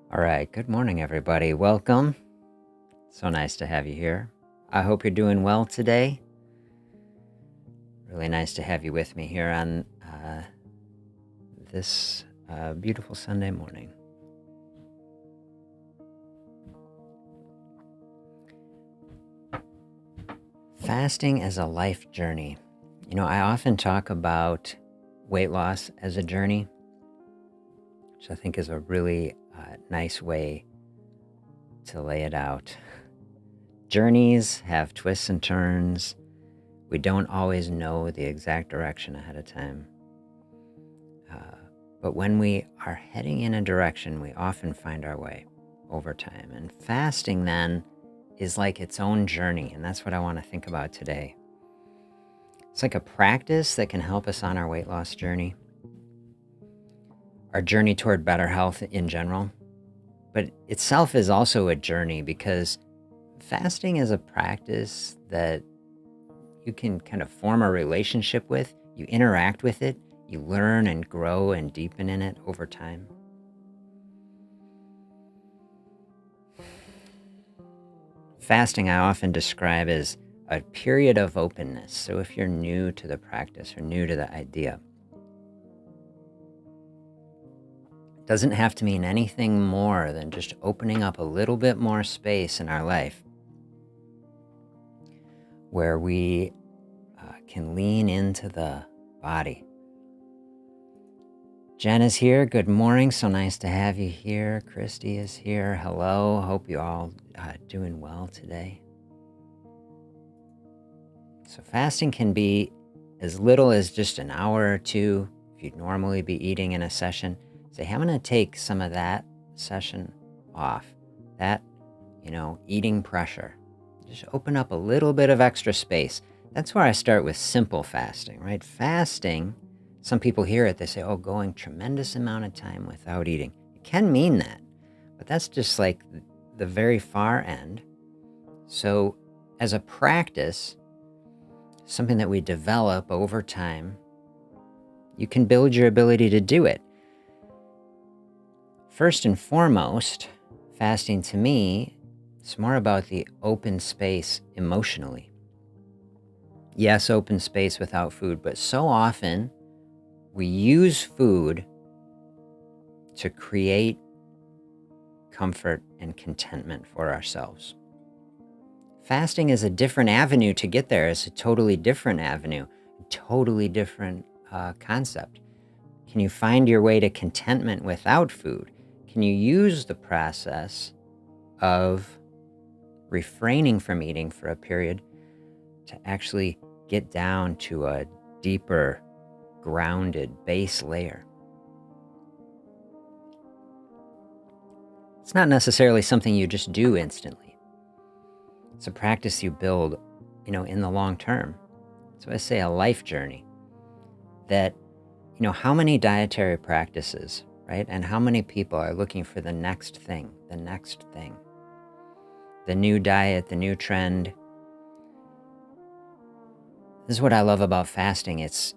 All right, good morning, everybody. Welcome. So nice to have you here. I hope you're doing well today. Really nice to have you with me here on this beautiful Sunday morning. Fasting as a life journey. I often talk about weight loss as a journey, which I think is a really nice way to lay it out. Journeys have twists and turns. We don't always know the exact direction ahead of time. But when we are heading in a direction, we often find our way over time. And fasting then is like its own journey. And that's what I want to think about today. It's like a practice that can help us on our weight loss journey, our journey toward better health in general. But itself is also a journey because fasting is a practice that you can kind of form a relationship with, you interact with it, you learn and grow and deepen in it over time. Fasting I often describe as a period of openness. So if you're new to the practice or new to the idea, it doesn't have to mean anything more than just opening up a little bit more space in our life where we can lean into the body. Jen is here. Good morning. So nice to have you here. Christy is here. Hello. Hope you all doing well today. So fasting can be as little as just an hour or two. If you'd normally be eating in a session, say, hey, I'm going to take some of that session off. That, eating pressure. Just open up a little bit of extra space. That's where I start with simple fasting, right? Fasting, some people hear it, they say, oh, going tremendous amount of time without eating. It can mean that, but that's just like the very far end. So as a practice, something that we develop over time, you can build your ability to do it. First and foremost, fasting to me, it's more about the open space emotionally. Yes, open space without food, but so often we use food to create comfort and contentment for ourselves. Fasting is a different avenue to get there. It's a totally different avenue, a totally different concept. Can you find your way to contentment without food? Can you use the process of refraining from eating for a period to actually get down to a deeper, grounded base layer? It's not necessarily something you just do instantly. It's a practice you build, in the long term. So I say a life journey that, how many dietary practices, right? And how many people are looking for the next thing, the new diet, the new trend. This is what I love about fasting. It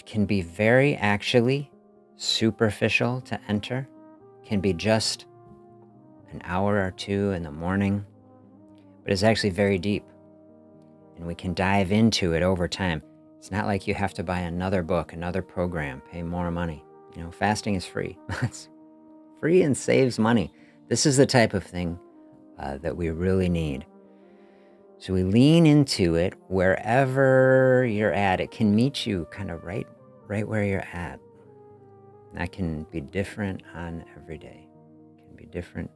can be very actually superficial to enter. It can be just an hour or two in the morning, but it's actually very deep. And we can dive into it over time. It's not like you have to buy another book, another program, pay more money. Fasting is free. It's free and saves money. This is the type of thing that we really need. So we lean into it wherever you're at. It can meet you kind of right where you're at. That can be different on every day. It can be different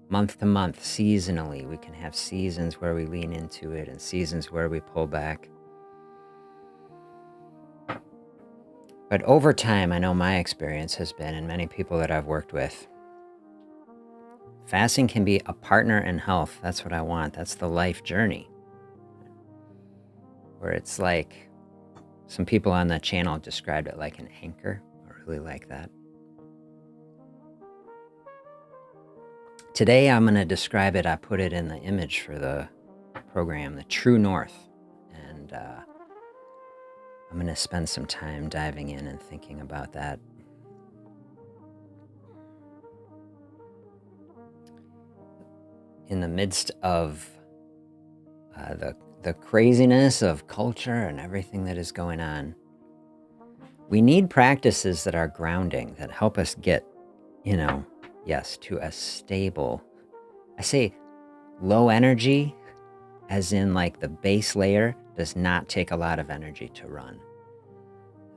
month to month, seasonally. We can have seasons where we lean into it and seasons where we pull back. But over time, I know my experience has been, and many people that I've worked with, fasting can be a partner in health. That's what I want. That's the life journey. Where it's like, some people on the channel described it like an anchor. I really like that. Today, I'm going to describe it. I put it in the image for the program, the true north. And I'm going to spend some time diving in and thinking about that. in the midst of the craziness of culture and everything that is going on, we need practices that are grounding, that help us get, yes, to a stable, I say low energy, as in like the base layer does not take a lot of energy to run.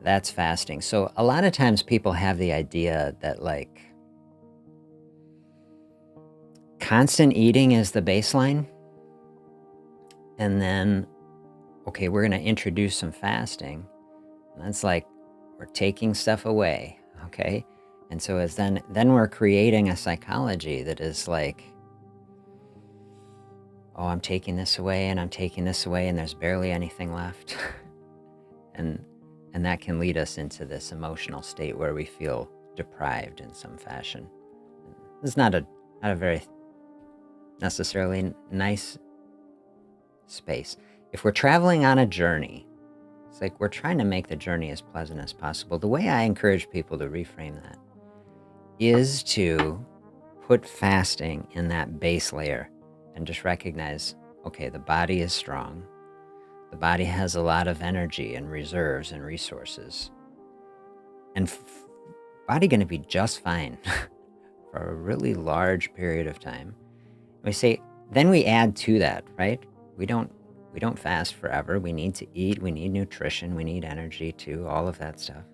That's fasting. So a lot of times people have the idea that like constant eating is the baseline. And then, okay, we're going to introduce some fasting. And that's like we're taking stuff away, okay? And so as then we're creating a psychology that is like, oh, I'm taking this away and I'm taking this away and there's barely anything left. and that can lead us into this emotional state where we feel deprived in some fashion. It's not a very necessarily nice space. If we're traveling on a journey, it's like we're trying to make the journey as pleasant as possible. The way I encourage people to reframe that is to put fasting in that base layer and just recognize, okay, the body is strong. The body has a lot of energy and reserves and resources. And body going to be just fine for a really large period of time. We say, then we add to that, right? We don't fast forever. We need to eat. We need nutrition. We need energy too, all of that stuff.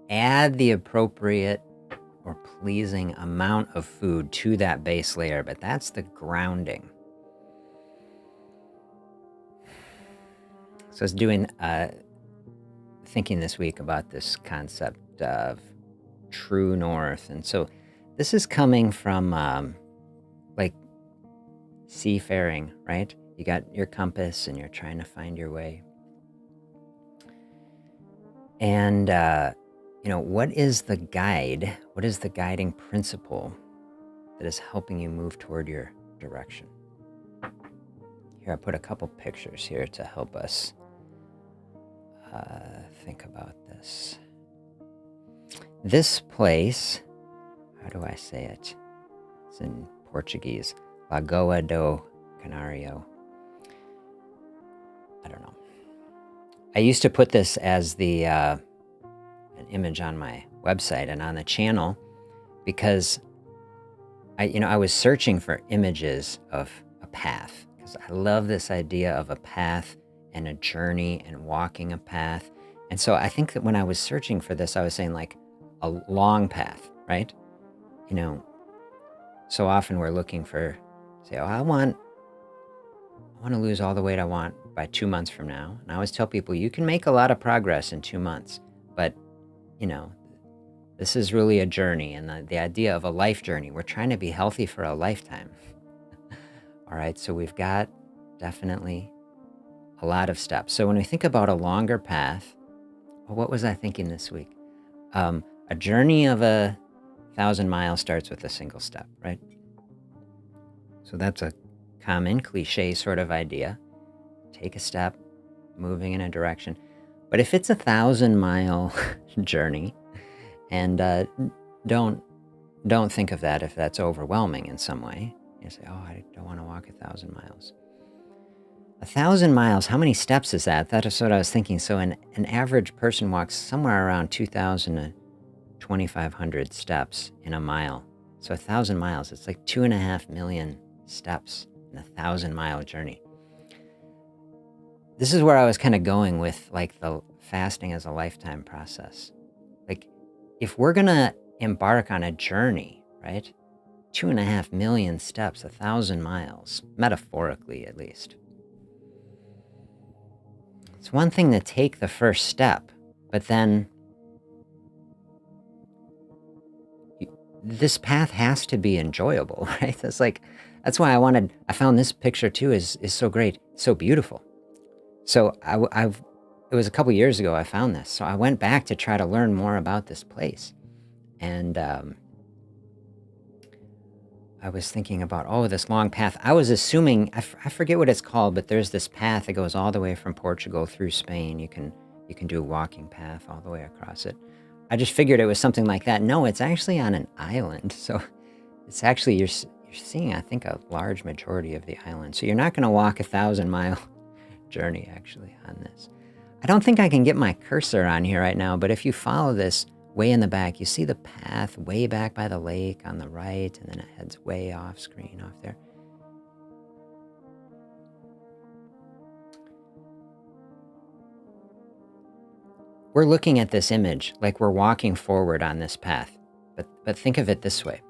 Add the appropriate or pleasing amount of food to that base layer, but that's the grounding. So I was thinking this week about this concept of true north. And so this is coming from like seafaring, right? You got your compass and you're trying to find your way. And, what is the guide? What is the guiding principle that is helping you move toward your direction? Here, I put a couple pictures here to help us think about this. This place, how do I say it? It's in Portuguese, Lagoa do Canario. I don't know. I used to put this as the an image on my website and on the channel because I was searching for images of a path because I love this idea of a path and a journey and walking a path. And so I think that when I was searching for this, I was saying like a long path, right? So often we're looking for, say, oh, I want to lose all the weight I want by 2 months from now. And I always tell people you can make a lot of progress in 2 months, but this is really a journey, and the idea of a life journey. We're trying to be healthy for a lifetime. All right, so we've got definitely a lot of steps. So when we think about a longer path, well, what was I thinking this week? A journey of 1,000 miles starts with a single step, right? So that's a common cliche sort of idea. Take a step, moving in a direction. But if it's 1,000-mile journey, and don't think of that if that's overwhelming in some way. You say, oh, I don't want to walk 1,000 miles. 1,000 miles, how many steps is that? That's what I was thinking. So an average person walks somewhere around 2,000 to 2,500 steps in a mile. So 1,000 miles, it's like 2.5 million steps in a 1,000-mile journey. This is where I was kind of going with like the fasting as a lifetime process. Like if we're going to embark on a journey, right? 2.5 million steps, 1,000 miles, metaphorically at least. It's one thing to take the first step, but then this path has to be enjoyable, right? That's why I found this picture too is so great, so beautiful. So it was a couple years ago I found this. So I went back to try to learn more about this place. And I was thinking about, this long path. I was assuming, I forget what it's called, but there's this path that goes all the way from Portugal through Spain. You can do a walking path all the way across it. I just figured it was something like that. No, it's actually on an island. So it's actually, you're seeing, I think, a large majority of the island. So you're not going to walk 1,000-mile journey actually on this. I don't think I can get my cursor on here right now, but if you follow this way in the back, you see the path way back by the lake on the right, and then it heads way off screen off there. We're looking at this image like we're walking forward on this path, but think of it this way.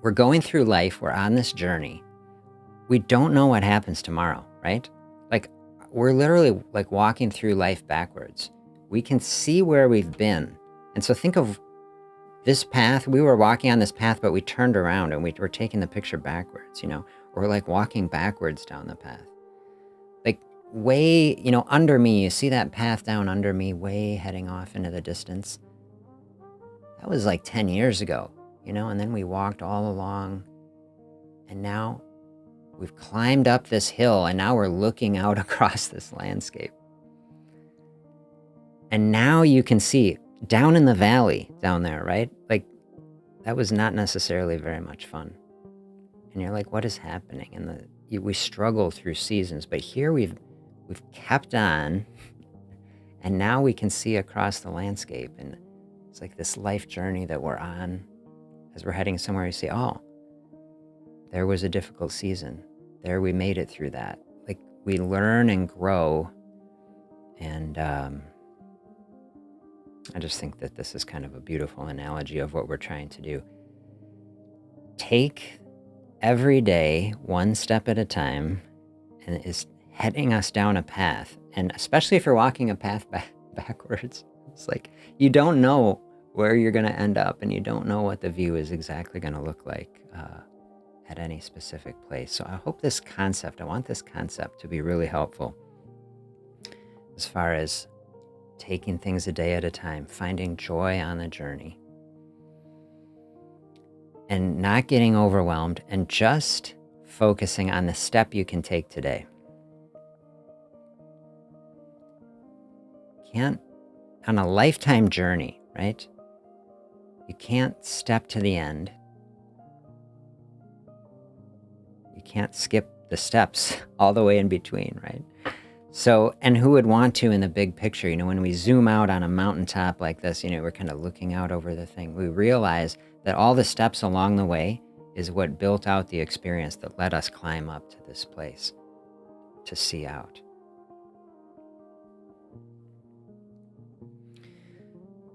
We're going through life, we're on this journey. We don't know what happens tomorrow, right? Like, we're literally like walking through life backwards. We can see where we've been. And so think of this path. We were walking on this path, but we turned around and we were taking the picture backwards, We're like walking backwards down the path. Like way, under me, you see that path down under me, way heading off into the distance. That was like 10 years ago, and then we walked all along, and now we've climbed up this hill, and now we're looking out across this landscape. And now you can see down in the valley down there, right? Like, that was not necessarily very much fun. And you're like, what is happening? And we struggle through seasons, but here we've kept on, and now we can see across the landscape, and it's like this life journey that we're on. As we're heading somewhere, you say, oh, there was a difficult season. There, we made it through that. Like, we learn and grow. And I just think that this is kind of a beautiful analogy of what we're trying to do. Take every day, one step at a time, and is heading us down a path. And especially if you're walking a path backwards, it's like you don't know where you're going to end up, and you don't know what the view is exactly going to look like at any specific place. So I want this concept to be really helpful as far as taking things a day at a time, finding joy on the journey, and not getting overwhelmed, and just focusing on the step you can take today. On a lifetime journey, right? You can't step to the end. You can't skip the steps all the way in between, right? So, and who would want to in the big picture? When we zoom out on a mountaintop like this, we're kind of looking out over the thing. We realize that all the steps along the way is what built out the experience that let us climb up to this place to see out.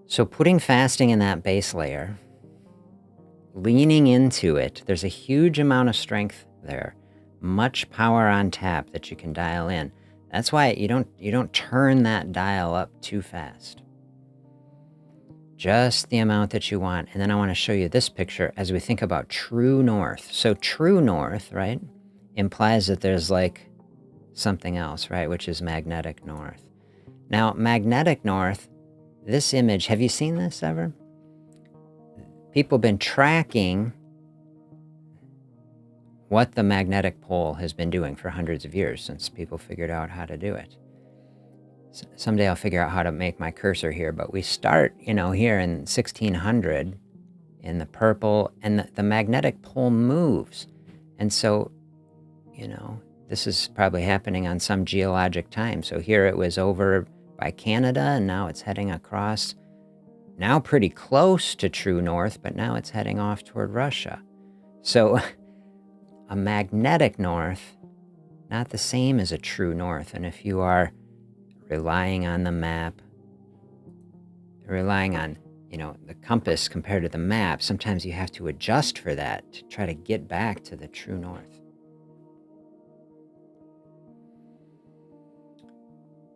So putting fasting in that base layer, leaning into it, there's a huge amount of strength there, much power on tap that you can dial in. That's why you don't turn that dial up too fast. Just the amount that you want. And then I want to show you this picture as we think about true north. So true north, right, implies that there's like something else, right, which is magnetic north. Now, magnetic north, this image, have you seen this ever? People have been tracking what the magnetic pole has been doing for hundreds of years since people figured out how to do it. Someday I'll figure out how to make my cursor here, but we start, here in 1600 in the purple, and the magnetic pole moves. And so, this is probably happening on some geologic time. So here it was over by Canada, and now it's heading across, now pretty close to true north, but now it's heading off toward Russia. So a magnetic north, not the same as a true north. And if you are relying on the map, relying on, the compass compared to the map, sometimes you have to adjust for that to try to get back to the true north.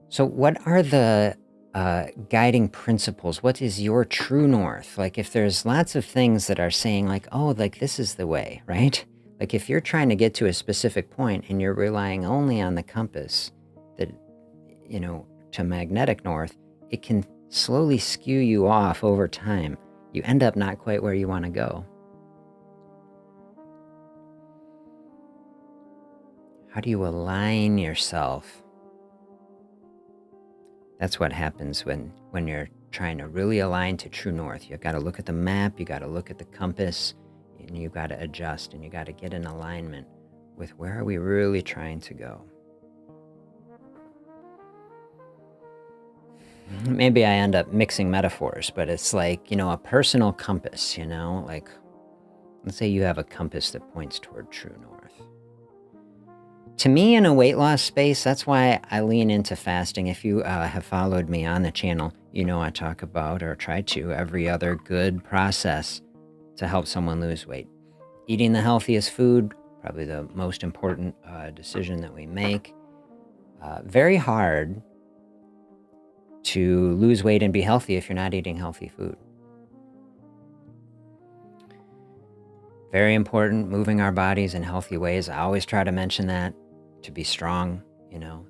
So what are the guiding principles? What is your true north? Like, if there's lots of things that are saying like, oh, like this is the way, right? Like if you're trying to get to a specific point and you're relying only on the compass that, to magnetic north, it can slowly skew you off over time. You end up not quite where you want to go. How do you align yourself That's what happens when you're trying to really align to true north. You've got to look at the map, you got to look at the compass, and you got to adjust, and you got to get in alignment with where are we really trying to go. Maybe I end up mixing metaphors, but it's like, a personal compass, like, let's say you have a compass that points toward true north. To me, in a weight loss space, that's why I lean into fasting. If you have followed me on the channel, I talk about, or try to, every other good process to help someone lose weight. Eating the healthiest food, probably the most important decision that we make. Very hard to lose weight and be healthy if you're not eating healthy food. Very important, moving our bodies in healthy ways. I always try to mention that, to be strong.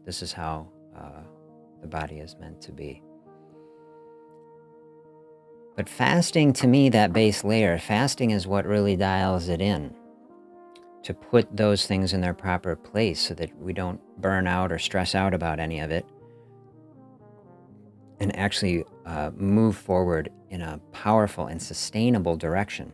This is how the body is meant to be. But fasting, to me, that base layer, fasting is what really dials it in, to put those things in their proper place so that we don't burn out or stress out about any of it, and actually move forward in a powerful and sustainable direction.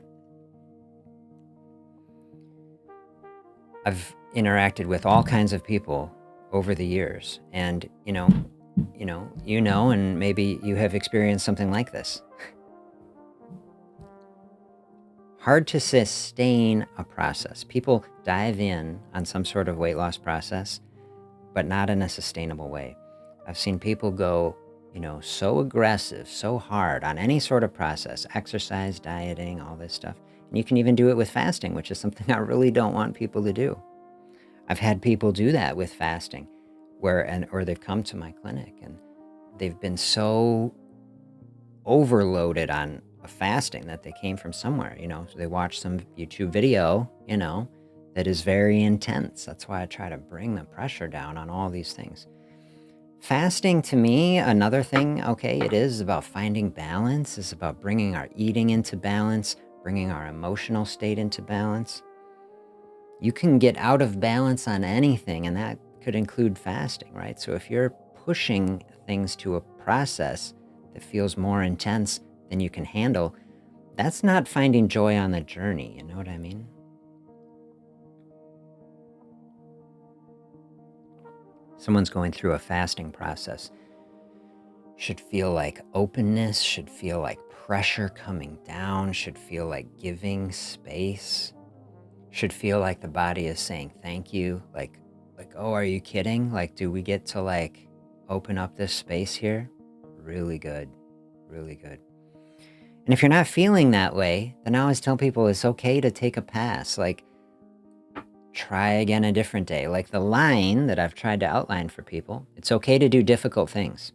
I've interacted with all kinds of people over the years, and and maybe you have experienced something like this. Hard to sustain a process. People dive in on some sort of weight loss process, but not in a sustainable way. I've seen people go, so aggressive, so hard on any sort of process, exercise, dieting, all this stuff. And you can even do it with fasting, which is something I really don't want people to do. I've had people do that with fasting, or they've come to my clinic and they've been so overloaded on a fasting that they came from somewhere, so they watched some YouTube video, that is very intense. That's why I try to bring the pressure down on all these things. Fasting, to me, another thing, it is about finding balance. It's about bringing our eating into balance, bringing our emotional state into balance. You can get out of balance on anything, and that could include fasting, right? So if you're pushing things to a process that feels more intense than you can handle, that's not finding joy on the journey, you know what I mean? Someone's going through a fasting process should feel like openness, should feel like pressure coming down, should feel like giving space, should feel like the body is saying thank you, like, oh, are you kidding? Like, do we get to open up this space here? Really good, really good. And if you're not feeling that way, then I always tell people it's okay to take a pass. Try again a different day. Like the line that I've tried to outline for people, it's okay to do difficult things.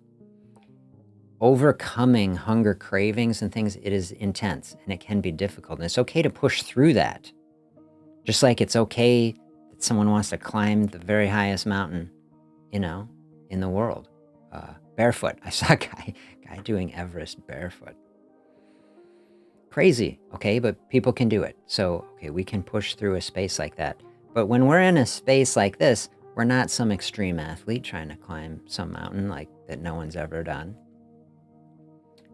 Overcoming hunger cravings and things, it is intense and it can be difficult. And it's okay to push through that. Just like it's okay that someone wants to climb the very highest mountain, in the world, barefoot. I saw a guy doing Everest barefoot. Crazy, okay, but people can do it. So, we can push through a space like that. But when we're in a space like this, we're not some extreme athlete trying to climb some mountain that no one's ever done.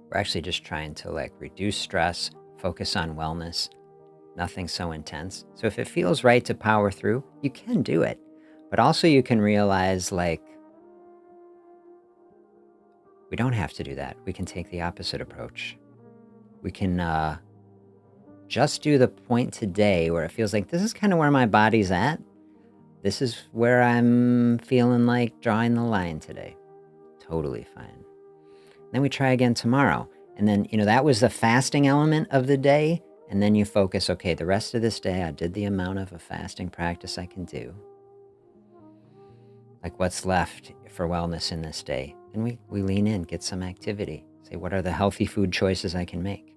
We're actually just trying to reduce stress, focus on wellness, nothing so intense. So if it feels right to power through, you can do it. But also you can realize we don't have to do that. We can take the opposite approach. We can just do the point today where it feels like this is kind of where my body's at. This is where I'm feeling like drawing the line today. Totally fine. Then we try again tomorrow. And then, that was the fasting element of the day. And then you focus, okay, the rest of this day, I did the amount of a fasting practice I can do. What's left for wellness in this day? And we lean in, get some activity. Say, what are the healthy food choices I can make?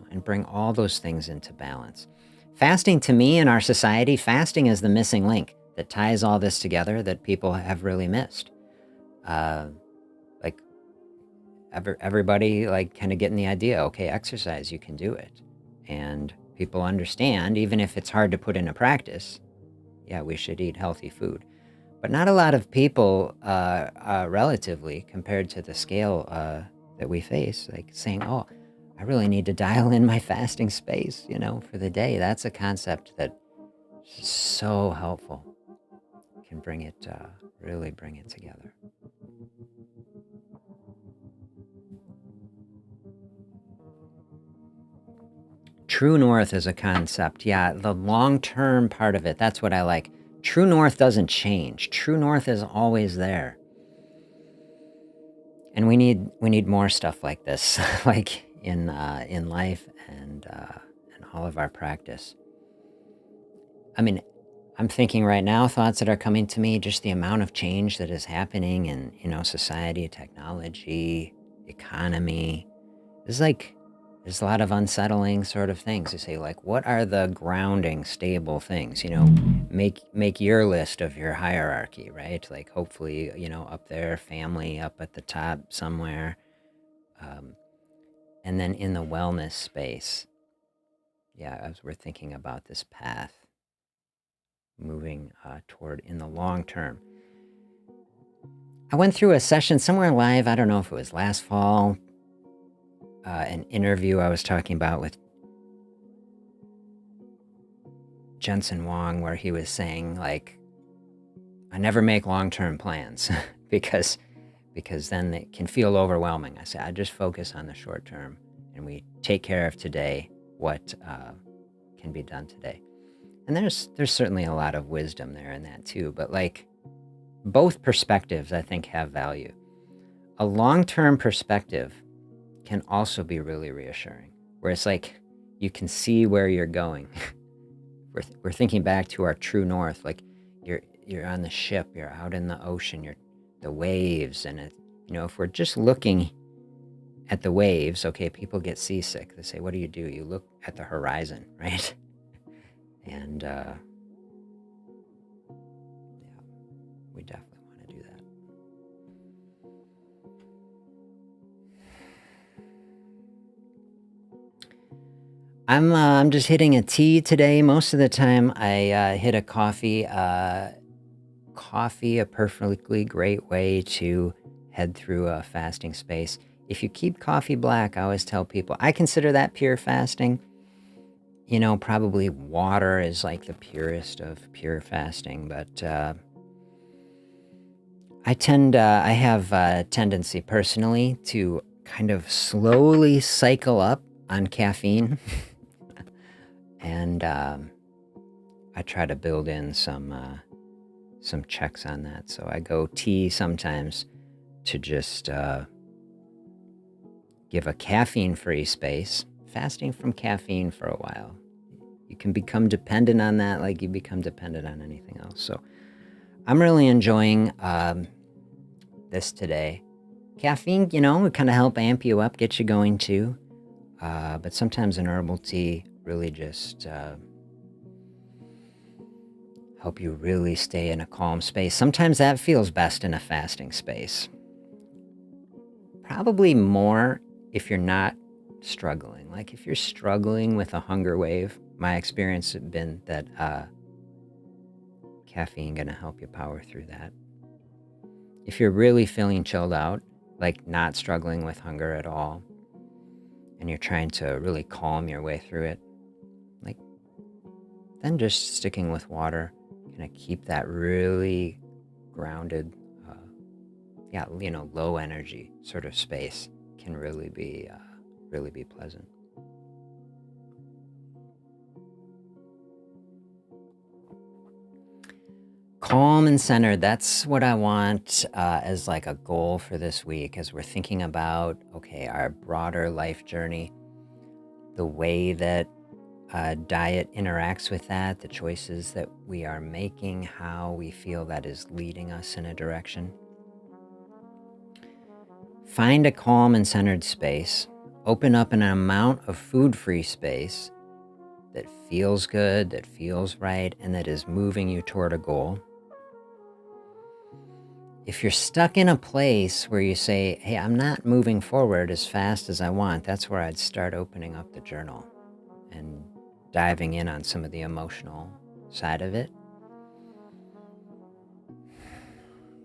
And bring all those things into balance. Fasting, to me, in our society, fasting is the missing link that ties all this together that people have really missed. Everybody kind of getting the idea, okay, exercise, you can do it. And people understand, even if it's hard to put into practice, yeah, we should eat healthy food. but not a lot of people, relatively, compared to the scale that we face, like saying, oh, I really need to dial in my fasting space, for the day. That's a concept that is so helpful, can bring it, really bring it together. True North is a concept. Yeah, the long-term part of it, that's what I like. True North doesn't change. True North is always there. And we need more stuff like this, like in life and in all of our practice. I mean, I'm thinking right now, thoughts that are coming to me, just the amount of change that is happening in, society, technology, economy. There's a lot of unsettling sort of things. You say, like, what are the grounding, stable things? Make your list of your hierarchy, right? Like, hopefully, up there, family up at the top somewhere. And then in the wellness space, yeah, as we're thinking about this path, moving toward in the long term. I went through a session somewhere live, I don't know if it was last fall, an interview I was talking about with Jensen Wong, where he was saying, like, I never make long-term plans because then it can feel overwhelming. I say, I just focus on the short term and we take care of today, what can be done today. And there's certainly a lot of wisdom there in that too, but like both perspectives I think have value. A long-term perspective can also be really reassuring, where it's like you can see where you're going. We're thinking back to our true north, like you're on the ship, you're out in the ocean, you're the waves, and if we're just looking at the waves, okay, people get seasick. They say, what do? You look at the horizon, right? And yeah, we definitely want to do that. I'm just hitting a tea today. Most of the time I hit a coffee. Coffee, a perfectly great way to head through a fasting space. If you keep coffee black, I always tell people, I consider that pure fasting. Probably water is like the purest of pure fasting, but I have a tendency personally to kind of slowly cycle up on caffeine. And I try to build in some checks on that. So I go tea sometimes to just give a caffeine-free space, fasting from caffeine for a while. You can become dependent on that like you become dependent on anything else. So I'm really enjoying this today. Caffeine, would kind of help amp you up, get you going too. But sometimes an herbal tea really just help you really stay in a calm space. Sometimes that feels best in a fasting space. Probably more if you're not struggling. Like if you're struggling with a hunger wave, my experience has been that caffeine gonna help you power through that. If you're really feeling chilled out, like not struggling with hunger at all, and you're trying to really calm your way through it, like then just sticking with water, kind of keep that really grounded, low energy sort of space can really be pleasant. Calm and centered, that's what I want as like a goal for this week as we're thinking about, okay, our broader life journey, the way that diet interacts with that, the choices that we are making, how we feel that is leading us in a direction. Find a calm and centered space. Open up an amount of food-free space that feels good, that feels right, and that is moving you toward a goal. If you're stuck in a place where you say, hey, I'm not moving forward as fast as I want, that's where I'd start opening up the journal and diving in on some of the emotional side of it.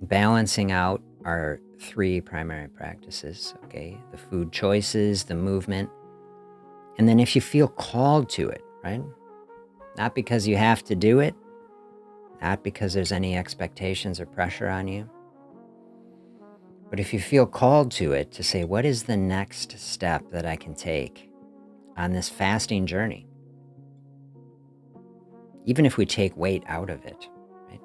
balancing out our three primary practices, okay? The food choices, the movement, and then if you feel called to it, right? Not because you have to do it, not because there's any expectations or pressure on you, but if you feel called to it, to say, what is the next step that I can take on this fasting journey? Even if we take weight out of it, right?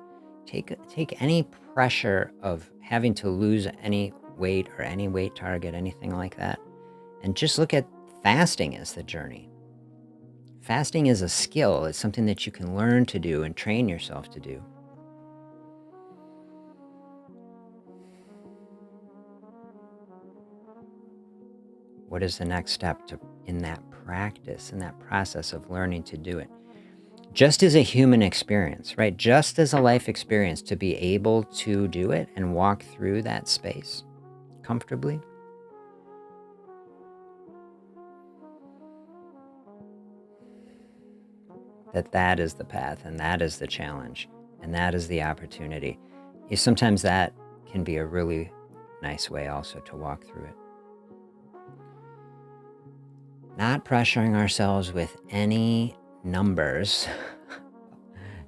Take any pressure of having to lose any weight or any weight target, anything like that, and just look at fasting as the journey. Fasting is a skill. It's something that you can learn to do and train yourself to do. What is the next step in that practice, in that process of learning to do it? Just as a human experience, right? Just as a life experience, to be able to do it and walk through that space comfortably. That is the path, and that is the challenge, and that is the opportunity. Sometimes that can be a really nice way also to walk through it. Not pressuring ourselves with any numbers.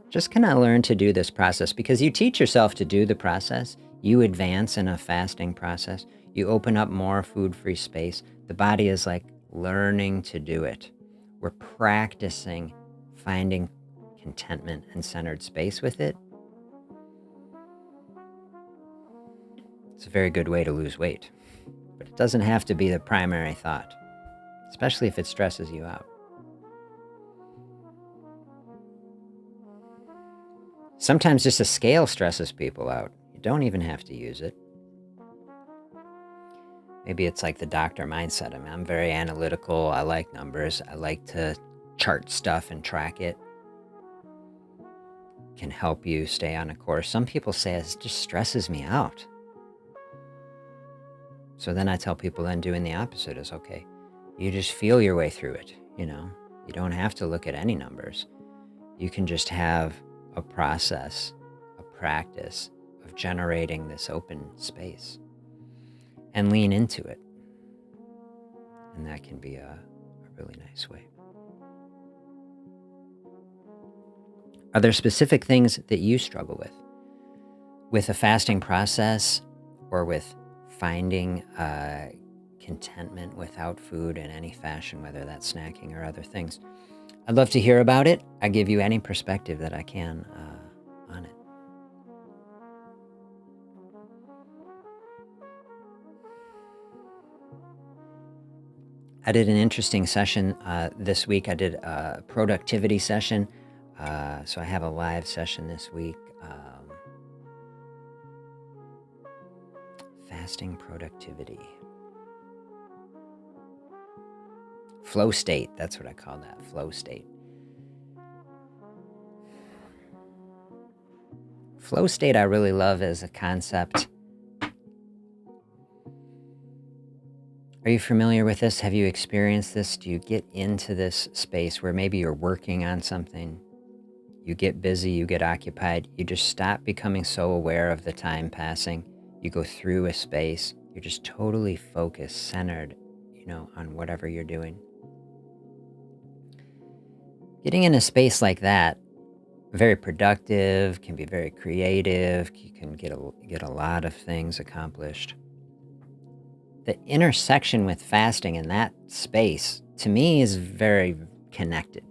Just kind of learn to do this process, because you teach yourself to do the process. You advance in a fasting process. You open up more food-free space. The body is like learning to do it. We're practicing finding contentment and centered space with it. It's a very good way to lose weight, but it doesn't have to be the primary thought, especially if it stresses you out. Sometimes just a scale stresses people out. You don't even have to use it. Maybe it's like the doctor mindset. I mean, I'm very analytical. I like numbers. I like to chart stuff and track it. Can help you stay on a course. Some people say it just stresses me out. So then I tell people, then doing the opposite is okay. You just feel your way through it, you know? You don't have to look at any numbers. You can just have a process, a practice of generating this open space and lean into it. And that can be a really nice way. Are there specific things that you struggle with a fasting process, or with finding contentment without food in any fashion, whether that's snacking or other things? I'd love to hear about it. I give you any perspective that I can on it. I did an interesting session this week. I did a productivity session. So I have a live session this week. Fasting productivity. Flow state, that's what I call that, flow state. Flow state I really love as a concept. Are you familiar with this? Have you experienced this? Do you get into this space where maybe you're working on something? You get busy, you get occupied, you just stop becoming so aware of the time passing. You go through a space, you're just totally focused, centered, on whatever you're doing. Getting in a space like that, very productive, can be very creative, you can get a lot of things accomplished. The intersection with fasting in that space, to me, is very connected.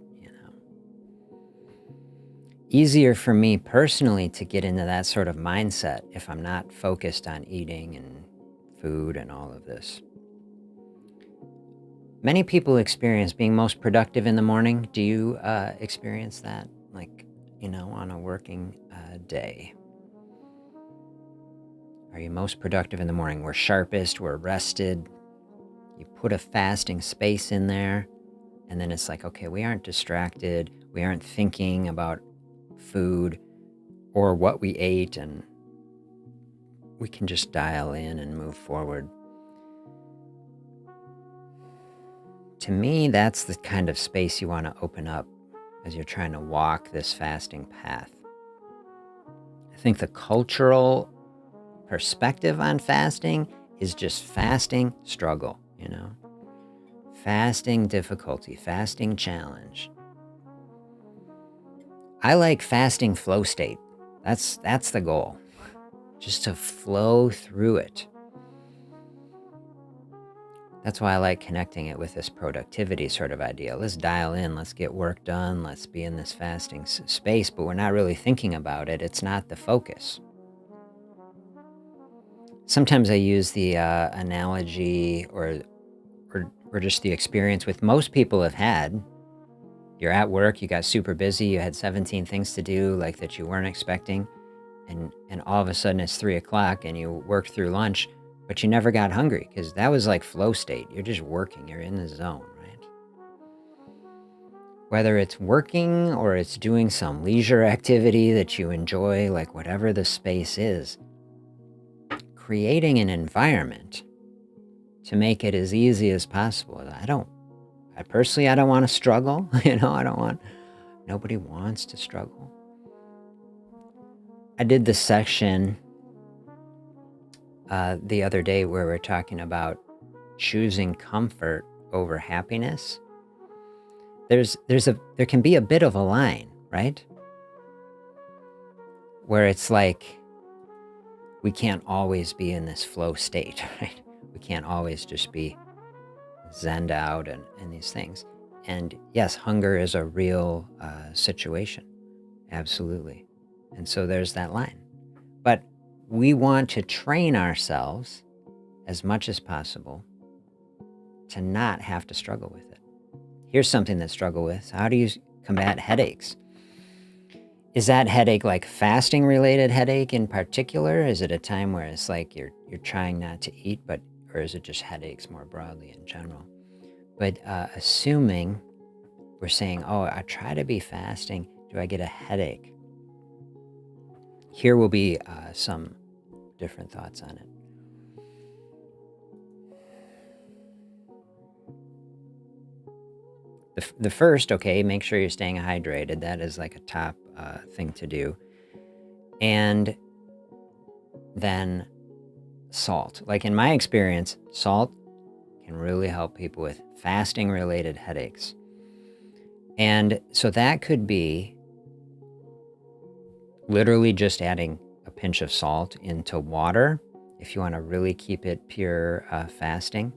Easier for me personally to get into that sort of mindset if I'm not focused on eating and food and all of this. Many people experience being most productive in the morning. Do you experience that, on a working day? Are you most productive in the morning? We're sharpest, we're rested. You put a fasting space in there, and then it's like, okay, we aren't distracted. We aren't thinking about food or what we ate, and we can just dial in and move forward. To me, that's the kind of space you want to open up as you're trying to walk this fasting path. I think the cultural perspective on fasting is just fasting struggle, fasting difficulty, fasting challenge. I like fasting flow state. That's the goal, just to flow through it. That's why I like connecting it with this productivity sort of idea. Let's dial in, let's get work done, let's be in this fasting space, but we're not really thinking about it. It's not the focus. Sometimes I use the analogy or just the experience with most people have had. You're at work, you got super busy, you had 17 things to do like that you weren't expecting, and all of a sudden it's 3 o'clock and you worked through lunch, but you never got hungry because that was like flow state. You're just working, you're in the zone, right? Whether it's working or it's doing some leisure activity that you enjoy, like whatever the space is, creating an environment to make it as easy as possible. I personally don't want to struggle. Nobody wants to struggle. I did this section the other day where we're talking about choosing comfort over happiness. There can be a bit of a line, right? Where it's like, we can't always be in this flow state, right? We can't always just be zenned out and these things. And yes, hunger is a real situation. Absolutely. And so there's that line. But we want to train ourselves as much as possible to not have to struggle with it. Here's something that struggle with. How do you combat headaches? Is that headache like fasting related headache in particular? Is it a time where it's like you're trying not to eat, or is it just headaches more broadly in general? But assuming we're saying, I try to be fasting, do I get a headache? Here will be some different thoughts on it. The first, make sure you're staying hydrated. That is like a top thing to do. And then salt. Like in my experience, salt can really help people with fasting related headaches. And so that could be literally just adding a pinch of salt into water if you want to really keep it pure fasting.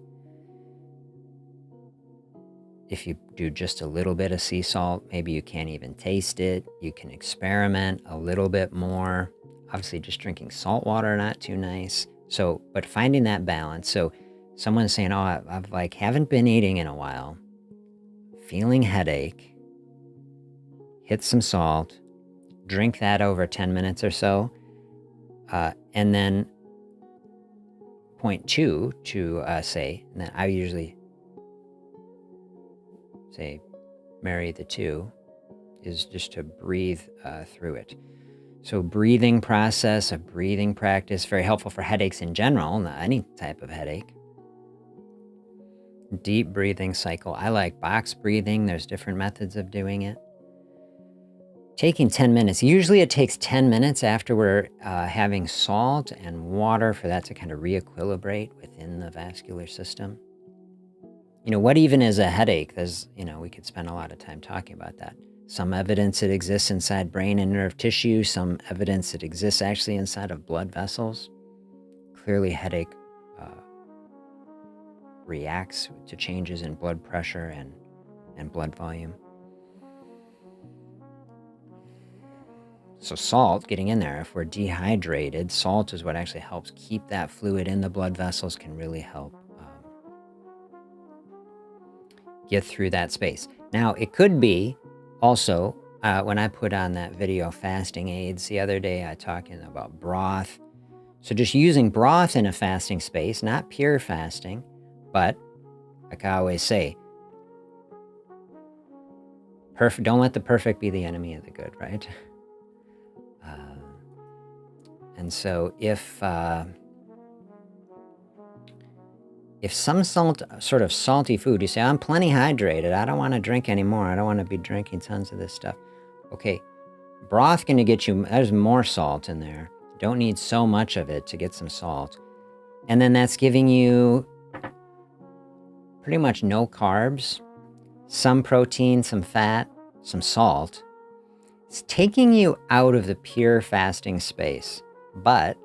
If you do just a little bit of sea salt, maybe you can't even taste it. You can experiment a little bit more. Obviously, just drinking salt water, not too nice. So, but finding that balance. So someone's saying, I've haven't been eating in a while, feeling headache, hit some salt, drink that over 10 minutes or so. And then point 2 to say, and then I usually say marry the two, is just to breathe through it. So breathing process, a breathing practice, very helpful for headaches in general, not any type of headache. Deep breathing cycle. I like box breathing. There's different methods of doing it. Taking 10 minutes. Usually it takes 10 minutes after we're having salt and water for that to kind of re-equilibrate within the vascular system. What even is a headache? We could spend a lot of time talking about that. Some evidence it exists inside brain and nerve tissue. Some evidence it exists actually inside of blood vessels. Clearly headache reacts to changes in blood pressure and blood volume. So salt, getting in there, if we're dehydrated, salt is what actually helps keep that fluid in the blood vessels, can really help get through that space. Now, it could be also, when I put on that video fasting aids the other day, I talking about broth. So just using broth in a fasting space, not pure fasting, but like I always say, don't let the perfect be the enemy of the good, right? And so if some sort of salty food, you say, I'm plenty hydrated, I don't want to drink anymore, I don't want to be drinking tons of this stuff. Okay, broth going to get you, there's more salt in there. Don't need so much of it to get some salt. And then that's giving you pretty much no carbs, some protein, some fat, some salt. It's taking you out of the pure fasting space, but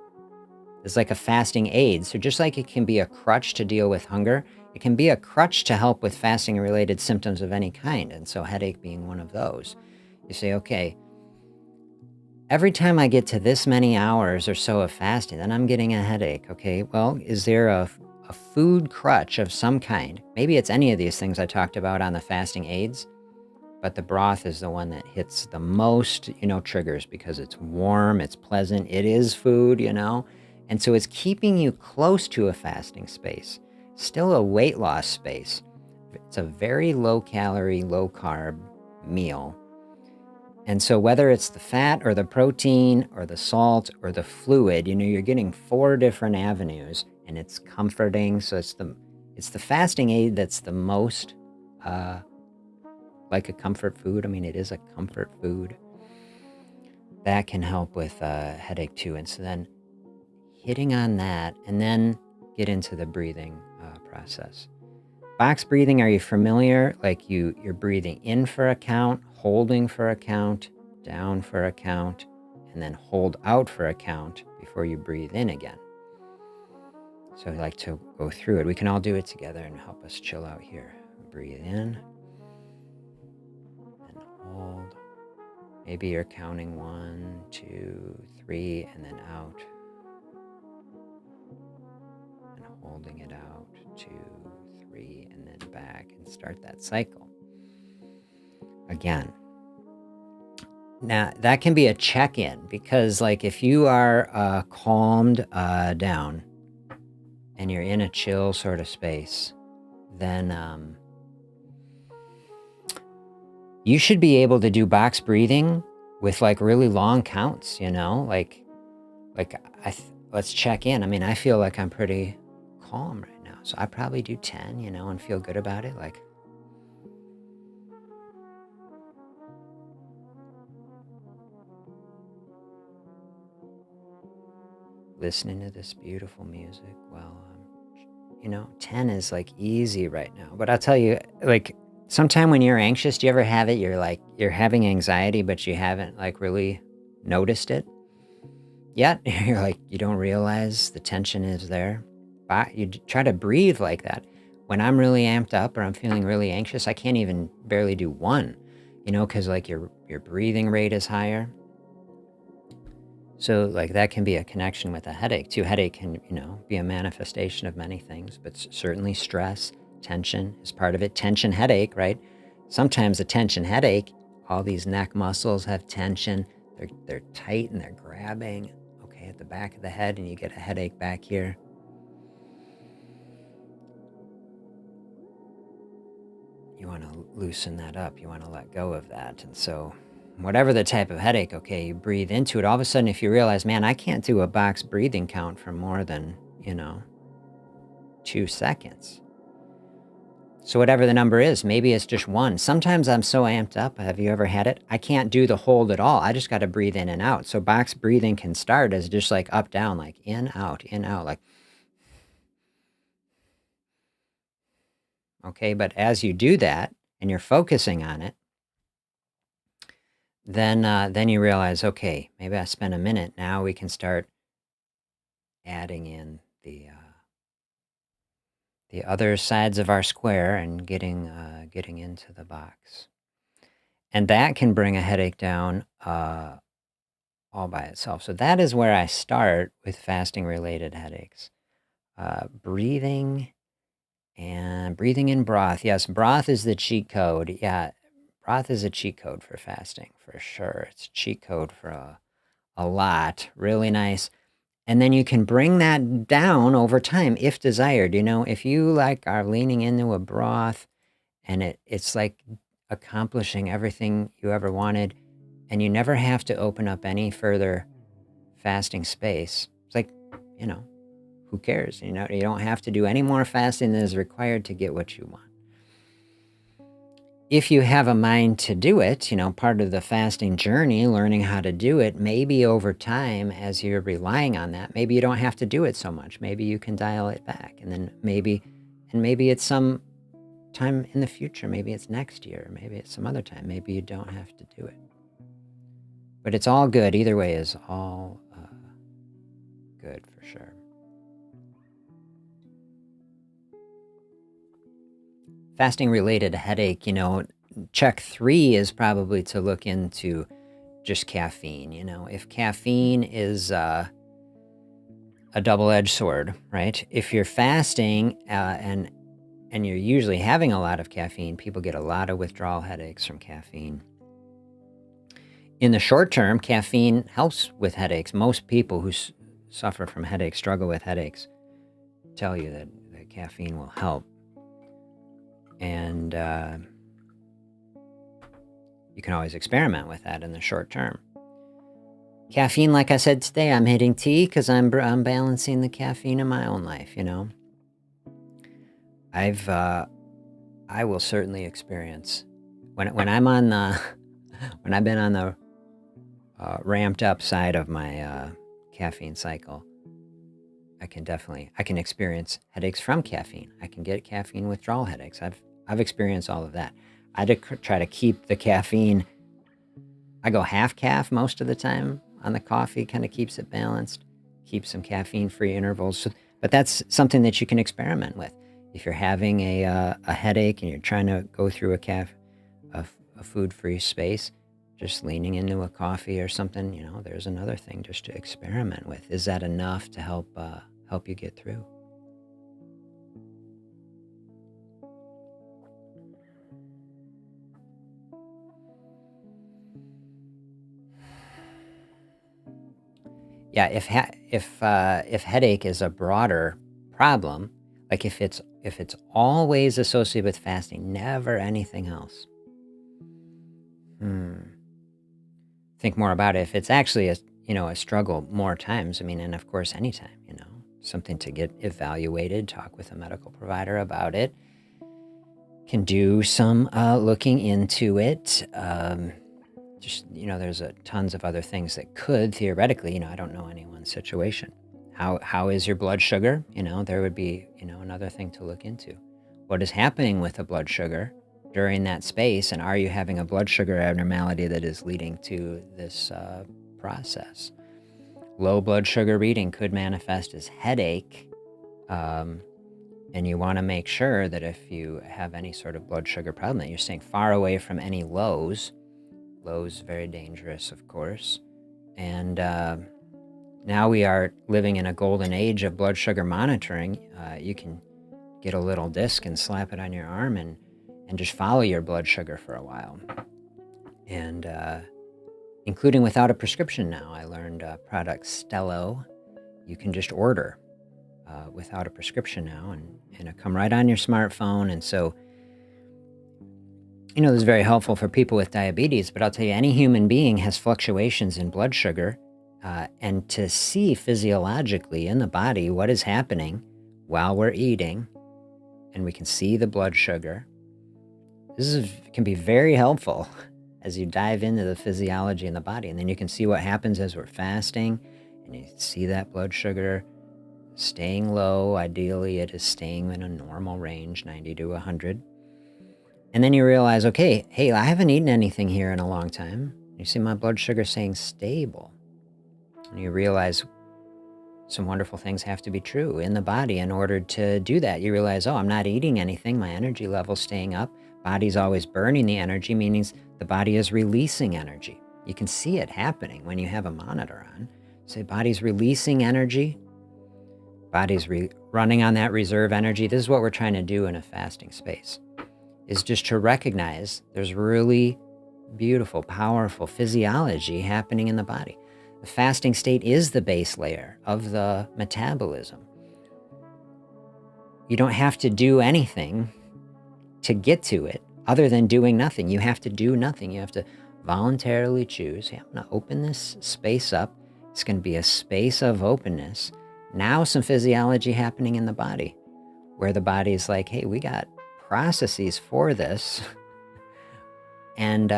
it's like a fasting aid. So just like it can be a crutch to deal with hunger, it can be a crutch to help with fasting-related symptoms of any kind. And so headache being one of those. You say, okay, every time I get to this many hours or so of fasting, then I'm getting a headache. Okay, well, is there a food crutch of some kind? Maybe it's any of these things I talked about on the fasting aids, but the broth is the one that hits the most, triggers because it's warm, it's pleasant, it is food, and so it's keeping you close to a fasting space, still a weight loss space. It's a very low calorie, low carb meal. And so whether it's the fat or the protein or the salt or the fluid, you're getting 4 different avenues, and it's comforting. So it's the fasting aid that's the most like a comfort food. I mean, it is a comfort food that can help with headache too. And so then hitting on that, and then get into the breathing process. Box breathing, are you familiar? Like you're breathing in for a count, holding for a count, down for a count, and then hold out for a count before you breathe in again. So I like to go through it. We can all do it together and help us chill out here. Breathe in and hold. Maybe you're counting 1, 2, 3, and then out. And holding it out, 2, 3, and then back, and start that cycle again. Now, that can be a check-in, because like if you are calmed down and you're in a chill sort of space, then you should be able to do box breathing with like really long counts, let's check in. I mean, I feel like I'm pretty calm right now, so I probably do 10, and feel good about it. Like, listening to this beautiful music. Well, 10 is like easy right now. But I'll tell you, like, sometime when you're anxious, do you ever have it? You're having anxiety, but you haven't like really noticed it yet. You're like, you don't realize the tension is there. But you try to breathe like that. When I'm really amped up or I'm feeling really anxious, I can't even barely do 1, because like your breathing rate is higher. So like that can be a connection with a headache too. Headache can, be a manifestation of many things, but certainly stress, tension is part of it. Tension headache, right? Sometimes a tension headache, all these neck muscles have tension. They're tight and they're grabbing, okay, at the back of the head, and you get a headache back here. You want to loosen that up. You want to let go of that. And so whatever the type of headache, okay, you breathe into it. All of a sudden, if you realize, man, I can't do a box breathing count for more than, 2 seconds. So whatever the number is, maybe it's just 1. Sometimes I'm so amped up. Have you ever had it? I can't do the hold at all. I just got to breathe in and out. So box breathing can start as just like up, down, like in, out, like, okay. But as you do that and you're focusing on it, then you realize, okay, maybe I spent a minute. Now we can start adding in the other sides of our square and getting into the box, and that can bring a headache down all by itself. So that is where I start with fasting-related headaches. Breathing in broth. Yes, broth is the cheat code. Yeah, broth is a cheat code for fasting, for sure. It's a cheat code for a lot. Really nice. And then you can bring that down over time if desired. If you like are leaning into a broth and it's like accomplishing everything you ever wanted, and you never have to open up any further fasting space. It's like, who cares? You don't have to do any more fasting than is required to get what you want. if you have a mind to do it, part of the fasting journey, learning how to do it, maybe over time, as you're relying on that, maybe you don't have to do it so much. Maybe you can dial it back, and then maybe it's some time in the future. Maybe it's next year. Maybe it's some other time. Maybe you don't have to do it. But it's all good. Either way is all good for sure. Fasting related headache, check 3 is probably to look into just caffeine. If caffeine is a double-edged sword, right? If you're fasting and you're usually having a lot of caffeine, people get a lot of withdrawal headaches from caffeine. In the short term, caffeine helps with headaches. Most people who suffer from headaches, struggle with headaches, tell you that caffeine will help. And you can always experiment with that in the short term. Caffeine, like I said today, I'm hitting tea because I'm balancing the caffeine in my own life. I will certainly experience when I'm on the when I've been on the ramped up side of my caffeine cycle. I can experience headaches from caffeine. I can get caffeine withdrawal headaches. I've experienced all of that. I try to keep the caffeine. I go half calf most of the time on the coffee, kind of keeps it balanced, keeps some caffeine-free intervals. But that's something that you can experiment with. If you're having a headache and you're trying to go through a food-free space, just leaning into a coffee or something, there's another thing just to experiment with. Is that enough to help you get through? Yeah, if headache is a broader problem, like if it's always associated with fasting, never anything else. Think more about it. If it's actually a struggle more times, and of course anytime, something to get evaluated, talk with a medical provider about it, can do some looking into it. There's tons of other things that could theoretically, I don't know anyone's situation. How is your blood sugar? There would be, another thing to look into. What is happening with the blood sugar during that space, and are you having a blood sugar abnormality that is leading to this process? Low blood sugar reading could manifest as headache, and you want to make sure that if you have any sort of blood sugar problem, that you're staying far away from any lows. Lows, very dangerous, of course. And now we are living in a golden age of blood sugar monitoring. You can get a little disc and slap it on your arm and just follow your blood sugar for a while. And including without a prescription now. I learned product Stello. You can just order without a prescription now, and it come right on your smartphone. And so, this is very helpful for people with diabetes, but I'll tell you, any human being has fluctuations in blood sugar, and to see physiologically in the body what is happening while we're eating, and we can see the blood sugar, can be very helpful as you dive into the physiology in the body. And then you can see what happens as we're fasting, and you see that blood sugar staying low. Ideally, it is staying in a normal range, 90 to 100. And then you realize, okay, hey, I haven't eaten anything here in a long time. You see my blood sugar staying stable. And you realize some wonderful things have to be true in the body in order to do that. You realize, I'm not eating anything. My energy level's staying up. Body's always burning the energy, meaning the body is releasing energy. You can see it happening when you have a monitor on. So body's releasing energy. Body's running on that reserve energy. This is what we're trying to do in a fasting space, is just to recognize there's really beautiful, powerful physiology happening in the body. The fasting state is the base layer of the metabolism. You don't have to do anything to get to it other than doing nothing. You have to do nothing. You have to voluntarily choose, hey, I'm going to open this space up. It's going to be a space of openness. Now some physiology happening in the body where the body's like, hey, we got processes for this. And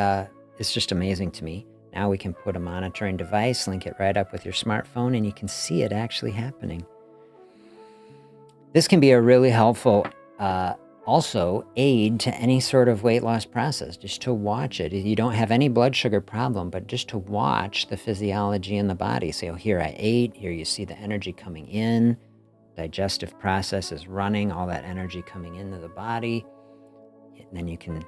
it's just amazing to me. Now we can put a monitoring device, link it right up with your smartphone, and you can see it actually happening. This can be a really helpful also aid to any sort of weight loss process, just to watch it. You don't have any blood sugar problem, but just to watch the physiology in the body. So here I ate, here you see the energy coming in, digestive process is running, all that energy coming into the body. And then you can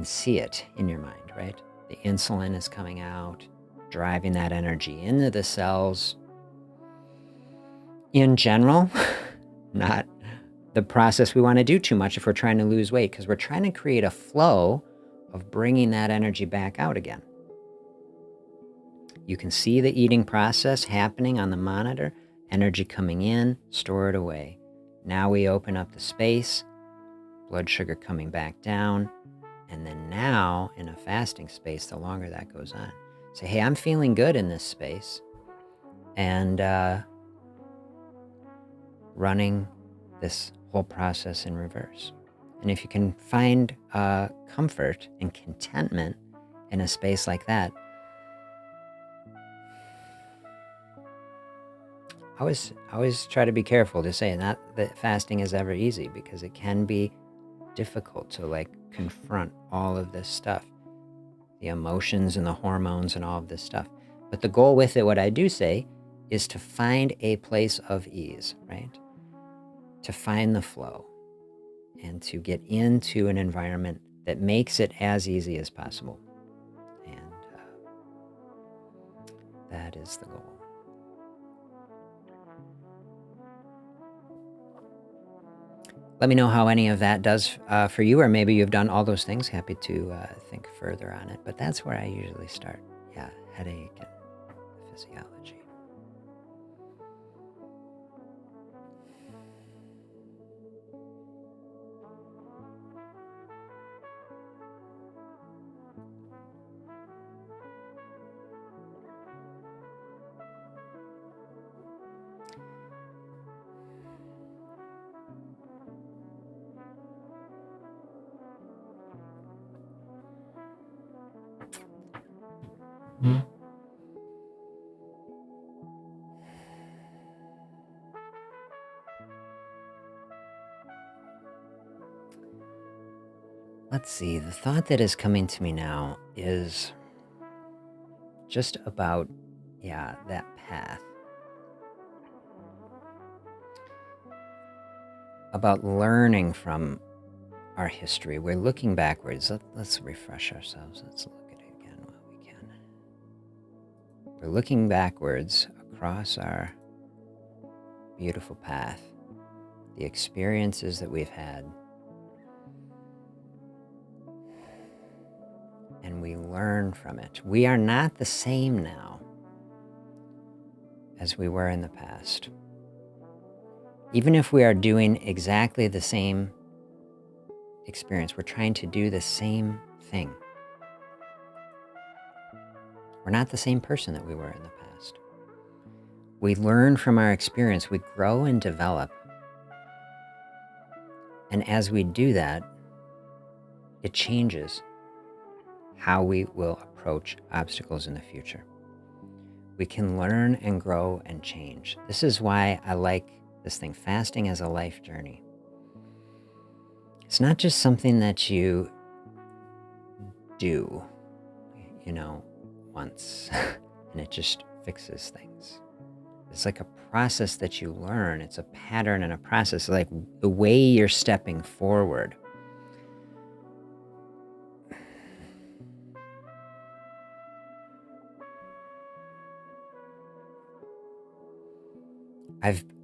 see it in your mind, right? The insulin is coming out, driving that energy into the cells. In general, not the process we want to do too much if we're trying to lose weight, because we're trying to create a flow of bringing that energy back out again. You can see the eating process happening on the monitor, energy coming in, store it away. Now we open up the space, blood sugar coming back down, and then now in a fasting space, the longer that goes on, say, hey, I'm feeling good in this space, and running this whole process in reverse. And if you can find comfort and contentment in a space like that, I always try to be careful to say not that fasting is ever easy, because it can be difficult to confront all of this stuff, the emotions and the hormones and all of this stuff. But the goal with it, what I do say, is to find a place of ease, right? To find the flow and to get into an environment that makes it as easy as possible. And that is the goal. Let me know how any of that does for you, or maybe you've done all those things. Happy to think further on it. But that's where I usually start. Yeah, headache and physiology. Let's see, the thought that is coming to me now is just about, that path. About learning from our history. We're looking backwards. Let's refresh ourselves. Let's look at it again while we can. We're looking backwards across our beautiful path, the experiences that we've had. And we learn from it. We are not the same now as we were in the past. Even if we are doing exactly the same experience, we're trying to do the same thing. We're not the same person that we were in the past. We learn from our experience, we grow and develop. And as we do that, it changes how we will approach obstacles in the future. We can learn and grow and change. This is why I like this thing, fasting as a life journey. It's not just something that you do, once, and it just fixes things. It's like a process that you learn. It's a pattern and a process, like the way you're stepping forward.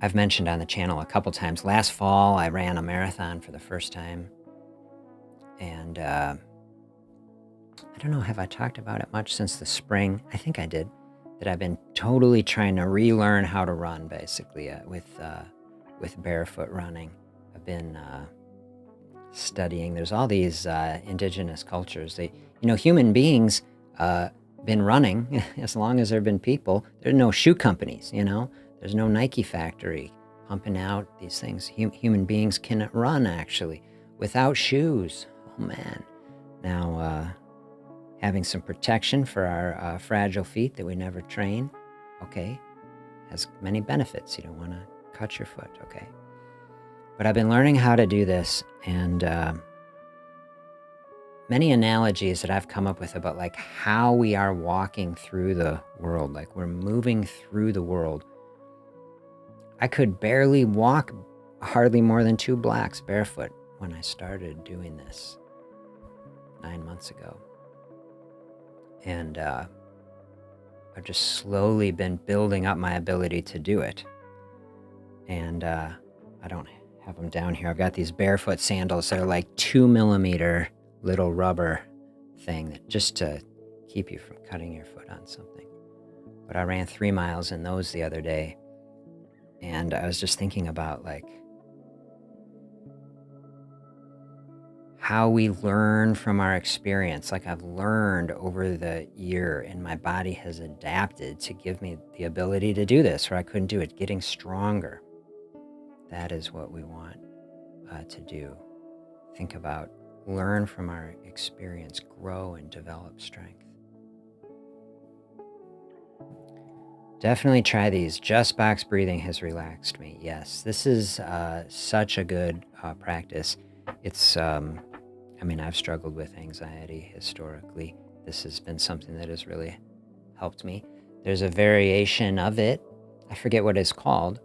I've mentioned on the channel a couple times. Last fall, I ran a marathon for the first time. And I don't know, have I talked about it much since the spring? I think I did. That I've been totally trying to relearn how to run, basically, with barefoot running. I've been studying. There's all these indigenous cultures. Human beings been running as long as there have been people. There are no shoe companies, There's no Nike factory pumping out these things. Human beings can run, actually, without shoes. Oh, man. Now, having some protection for our fragile feet that we never train, okay, has many benefits. You don't want to cut your foot, okay? But I've been learning how to do this, and many analogies that I've come up with about like how we are walking through the world, like we're moving through the world. I could barely walk hardly more than 2 blocks barefoot when I started doing this 9 months ago. And I've just slowly been building up my ability to do it. And I don't have them down here. I've got these barefoot sandals that are like 2mm little rubber thing that just to keep you from cutting your foot on something. But I ran 3 miles in those the other day. And I was just thinking about like how we learn from our experience. Like I've learned over the year, and my body has adapted to give me the ability to do this where I couldn't do it, getting stronger. That is what we want to do. Think about, learn from our experience, grow and develop strength. Definitely try these. Just box breathing has relaxed me. Yes, this is such a good practice. It's, I've struggled with anxiety historically. This has been something that has really helped me. There's a variation of it. I forget what it's called.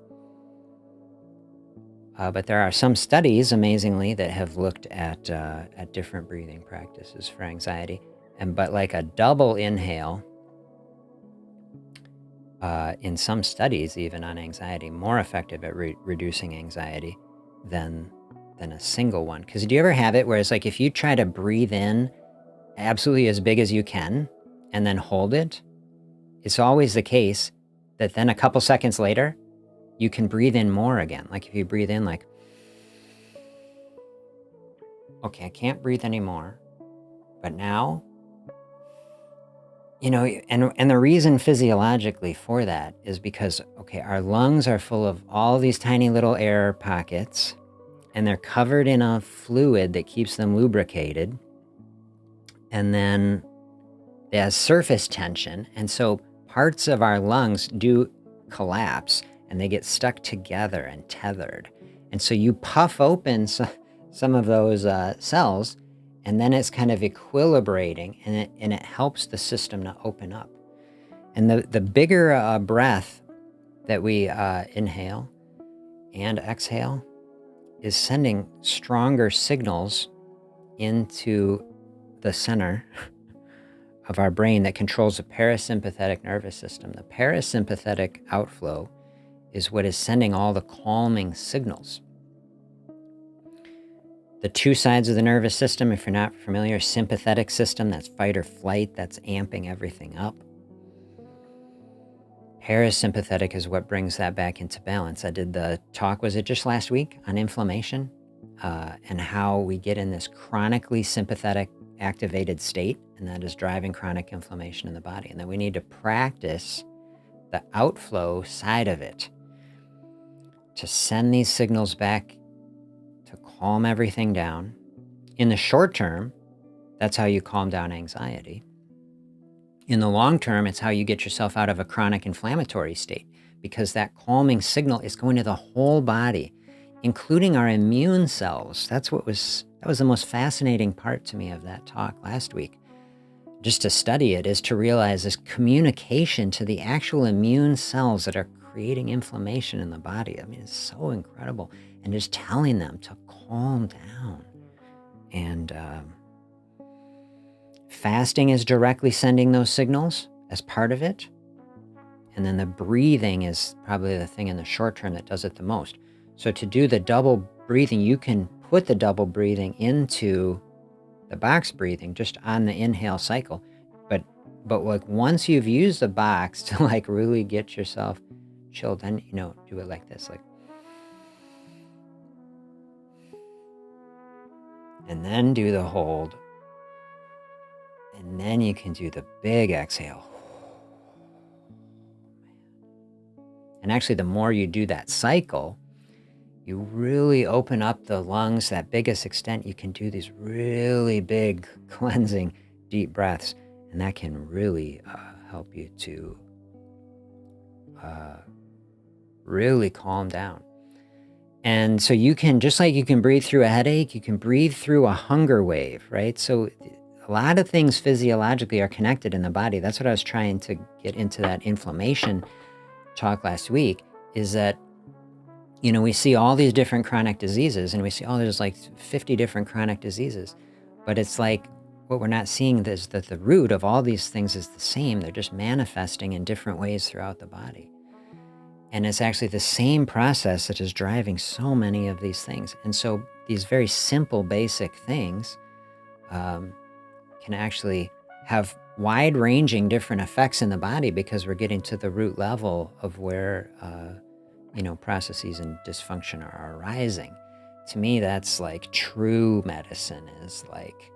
But there are some studies, amazingly, that have looked at different breathing practices for anxiety. But like a double inhale, in some studies, even on anxiety, more effective at reducing anxiety than a single one. Because do you ever have it where it's like if you try to breathe in absolutely as big as you can and then hold it, it's always the case that then a couple seconds later, you can breathe in more again. Like if you breathe in like, okay, I can't breathe anymore, but now, and the reason physiologically for that is because, okay, our lungs are full of all these tiny little air pockets, and they're covered in a fluid that keeps them lubricated. And then there's surface tension. And so parts of our lungs do collapse and they get stuck together and tethered. And so you puff open some of those cells, and then it's kind of equilibrating, and it helps the system to open up. And the bigger breath that we inhale and exhale is sending stronger signals into the center of our brain that controls the parasympathetic nervous system. The parasympathetic outflow is what is sending all the calming signals. The 2 sides of the nervous system, if you're not familiar, sympathetic system, that's fight or flight, that's amping everything up. Parasympathetic is what brings that back into balance. I did the talk, was it just last week, on inflammation and how we get in this chronically sympathetic activated state, and that is driving chronic inflammation in the body. And then we need to practice the outflow side of it to send these signals back to calm everything down. In the short term, that's how you calm down anxiety. In the long term, it's how you get yourself out of a chronic inflammatory state, because that calming signal is going to the whole body, including our immune cells. That was the most fascinating part to me of that talk last week. Just to study it is to realize this communication to the actual immune cells that are creating inflammation in the body. I mean, it's so incredible. And just telling them to calm down. And fasting is directly sending those signals as part of it. And then the breathing is probably the thing in the short term that does it the most. So to do the double breathing, you can put the double breathing into the box breathing just on the inhale cycle. But like once you've used the box to like really get yourself chilled, then, do it like this, like, and then do the hold. And then you can do the big exhale. And actually, the more you do that cycle, you really open up the lungs that biggest extent. You can do these really big cleansing deep breaths. And that can really help you to really calm down. And so you can, just like you can breathe through a headache, you can breathe through a hunger wave, right? So a lot of things physiologically are connected in the body. That's what I was trying to get into that inflammation talk last week, is that, we see all these different chronic diseases, and we see, there's like 50 different chronic diseases. But it's like, what we're not seeing is that the root of all these things is the same. They're just manifesting in different ways throughout the body. And it's actually the same process that is driving so many of these things. And so these very simple, basic things can actually have wide-ranging different effects in the body, because we're getting to the root level of where, processes and dysfunction are arising. To me, that's like true medicine, is like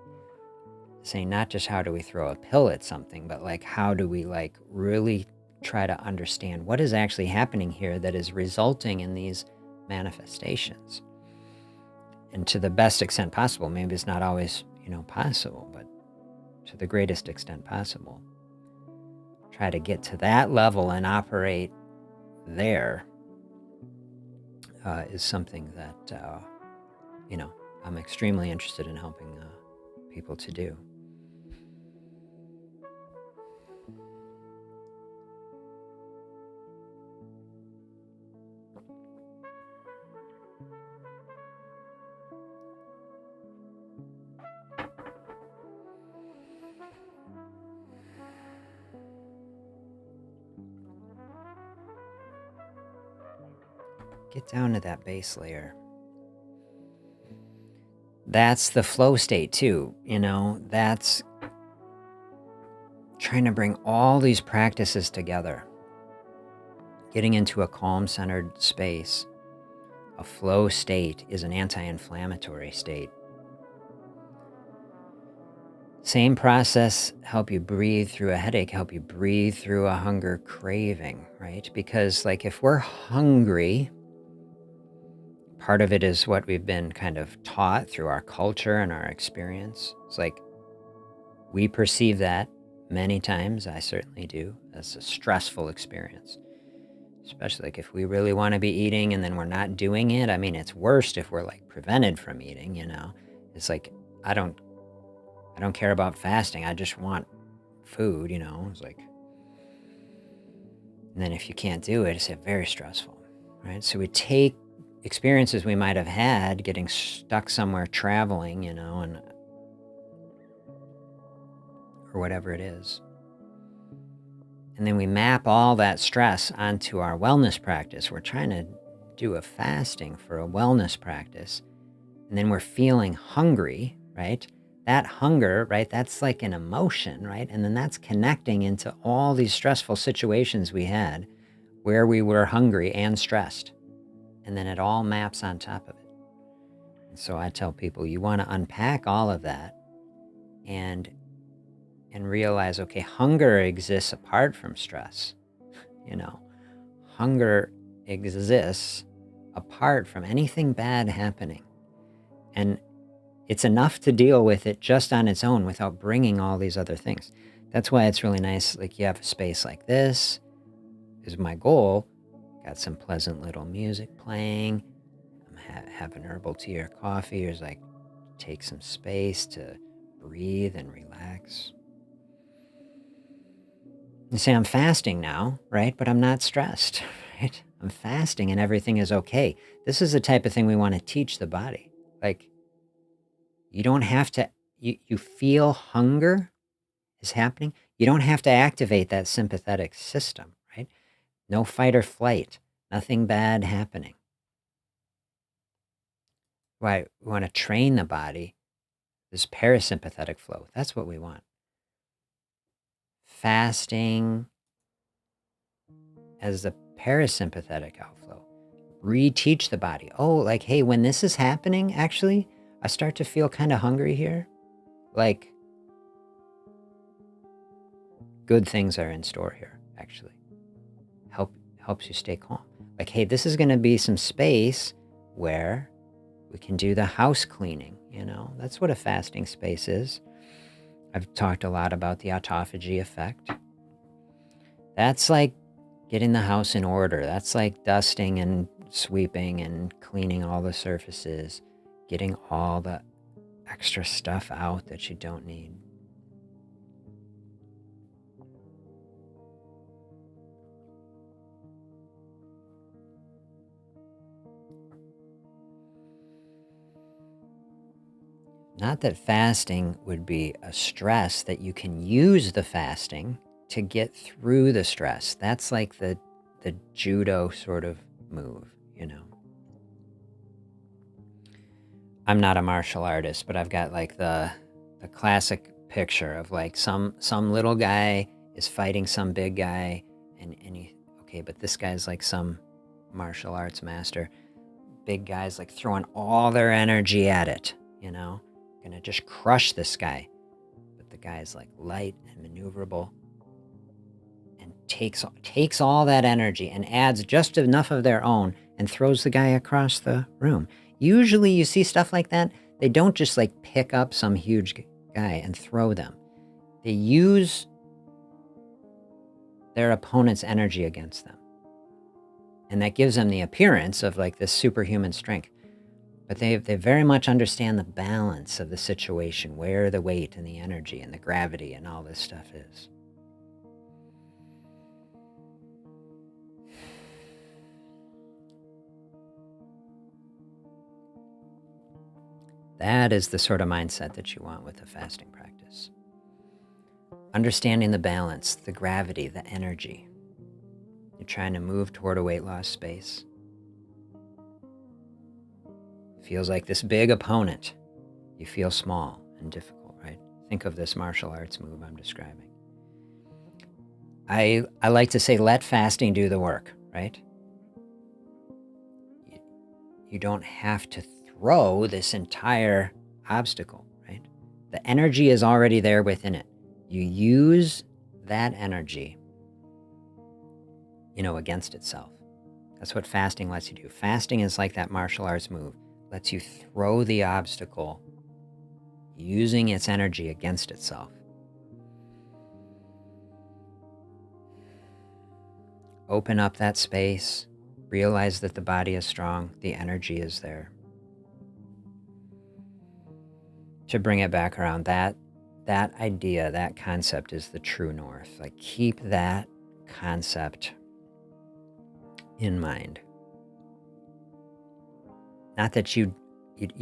saying not just how do we throw a pill at something, but like how do we like really try to understand what is actually happening here that is resulting in these manifestations. And to the best extent possible, maybe it's not always, possible, but to the greatest extent possible, try to get to that level and operate there is something that, I'm extremely interested in helping people to do. Get down to that base layer. That's the flow state too, that's trying to bring all these practices together. Getting into a calm-centered space. A flow state is an anti-inflammatory state. Same process, help you breathe through a headache, help you breathe through a hunger craving, right? Because like if we're hungry, part of it is what we've been kind of taught through our culture and our experience. It's like we perceive that many times, I certainly do, as a stressful experience. Especially like if we really want to be eating and then we're not doing it. I mean, it's worst if we're like prevented from eating, It's like, I don't care about fasting. I just want food, It's like, and then if you can't do it, it's very stressful, right? So we take experiences we might have had getting stuck somewhere traveling, and or whatever it is. And then we map all that stress onto our wellness practice. We're trying to do a fasting for a wellness practice. And then we're feeling hungry, right? That hunger, right? That's like an emotion, right? And then that's connecting into all these stressful situations we had where we were hungry and stressed. And then it all maps on top of it. And so I tell people, you want to unpack all of that and realize, okay, hunger exists apart from stress. Hunger exists apart from anything bad happening. And it's enough to deal with it just on its own without bringing all these other things. That's why it's really nice, like you have a space like this is my goal. Got some pleasant little music playing. I'm having herbal tea or coffee, or like take some space to breathe and relax. You say, I'm fasting now, right? But I'm not stressed, right? I'm fasting and everything is okay. This is the type of thing we want to teach the body. Like, you don't have to, you feel hunger is happening. You don't have to activate that sympathetic system, right? No fight or flight, nothing bad happening. Right? We want to train the body, this parasympathetic flow. That's what we want. Fasting as the parasympathetic outflow. Reteach the body. Oh, like, hey, when this is happening, actually, I start to feel kind of hungry here. Like, good things are in store here, actually. Helps you stay calm. Like, hey, this is going to be some space where we can do the house cleaning, That's what a fasting space is. I've talked a lot about the autophagy effect. That's like getting the house in order. That's like dusting and sweeping and cleaning all the surfaces, getting all the extra stuff out that you don't need. Not that fasting would be a stress, that you can use the fasting to get through the stress. That's like the judo sort of move, you know. I'm not a martial artist, but I've got like the classic picture of like some little guy is fighting some big guy, and okay, but this guy's like some martial arts master. Big guys like throwing all their energy at it, you know, gonna just crush this guy. But the guy's like light and maneuverable, and takes all that energy and adds just enough of their own and throws the guy across the room. Usually you see stuff like that, they don't just like pick up some huge guy and throw them. They use their opponent's energy against them. And that gives them the appearance of like this superhuman strength. But they very much understand the balance of the situation, where the weight and the energy and the gravity and all this stuff is. That is the sort of mindset that you want with a fasting practice. Understanding the balance, the gravity, the energy. You're trying to move toward a weight loss space. Feels like this big opponent. You feel small and difficult, right? Think of this martial arts move I'm describing. I like to say, let fasting do the work, right? You don't have to throw this entire obstacle, right? The energy is already there within it. You use that energy, against itself. That's what fasting lets you do. Fasting is like that martial arts move. Lets you throw the obstacle using its energy against itself. Open up that space. Realize that the body is strong. The energy is there. To bring it back around, that idea, that concept is the true north. Like, keep that concept in mind. Not that you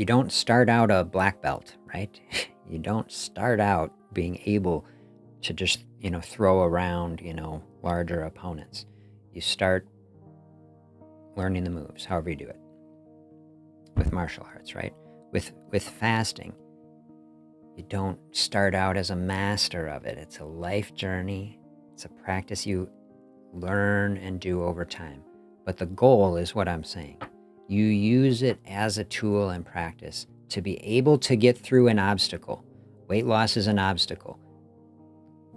don't start out a black belt, right? You don't start out being able to just, throw around, larger opponents. You start learning the moves, however you do it. With martial arts, right? With fasting, you don't start out as a master of it. It's a life journey. It's a practice you learn and do over time. But the goal is what I'm saying. You use it as a tool and practice to be able to get through an obstacle. Weight loss is an obstacle.